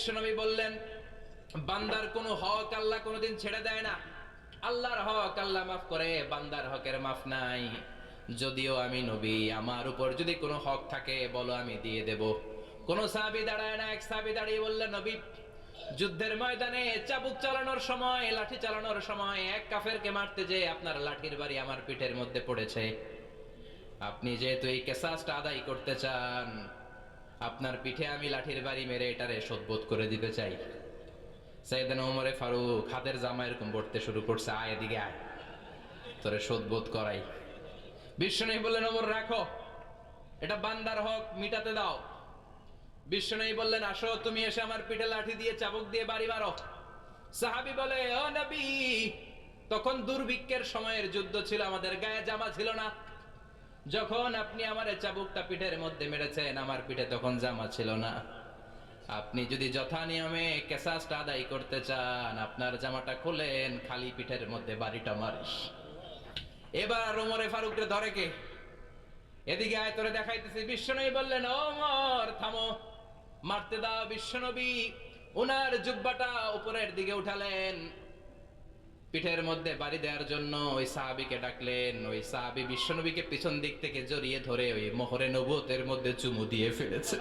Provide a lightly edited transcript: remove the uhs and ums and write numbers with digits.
বিশ্বনবী বললেন, বান্দার কোনো হক আল্লাহ কোনোদিন ছেড়ে দেয় না। আল্লাহর হক আল্লাহ মাফ করে, বান্দার হকের মাফ নাই। যদিও আমি নবী, আমার উপর যদি কোনো হক থাকে বলো, আমি দিয়ে দেব। কোন সাহাবী দাঁড়ায় না। এক সাহাবী দাঁড়িয়ে বললেন, নবী, যুদ্ধের ময়দানে চাবুক চালানোর সময়, লাঠি চালানোর সময় এক কাফেরকে মারতে যে আপনার লাঠির বাড়ি আমার পিঠের মধ্যে পড়েছে। আপনি যেহেতু এই কেসাসটা আদায় করতে চান, আপনার পিঠে আমি লাঠির বাড়ি মেরে এটারে শোধবোধ করে দিতে চাই। সাইয়েদনা ওমরে ফারুক হাতের জামা এরকম পড়তে শুরু করছে, আয় এদিকে আয়, তোরে শোধবোধ করাই। বিশ্বনবী বললেন, ওমর রাখো, এটা বান্দার হক, মিটাতে দাও। বিশ্বনবী বললেন, আসো, তুমি এসে আমার পিঠে লাঠি দিয়ে চাবুক দিয়ে বাড়ি মারো। সাহাবী বলে, ও নবী, তখন দুর্ভিক্ষের সময়ের যুদ্ধ ছিল, আমাদের গায়ে জামা ছিল না। যখন আপনি আমার চাবুকটা পিঠের মধ্যে মেরেছেন, আমার পিঠে তখন জামা ছিল না। আপনি যদি যথা নিয়মে কেসাসটা আদায় করতে চান, আপনার জামাটা খুলেন, খালি পিঠের মধ্যে বাড়িটা মারিস। এবার ওমরে ফারুকরে ধরে কে? এদিকে আয়, তোরে দেখাইতেছি। বিশ্বনবী বললেন, ওমর থামো, মারতে দাও। বিশ্বনবী উনার জুব্বাটা উপরের দিকে উঠালেন, পিঠের মধ্যে বাড়ি দেওয়ার জন্য ওই সাহাবীকে ডাকলেন। ওই সাহাবী বিশ্বনবীকে পিছন দিক থেকে জড়িয়ে ধরে ওই মোহরে নবুয়তের মধ্যে চুমু দিয়ে ফেলেছে।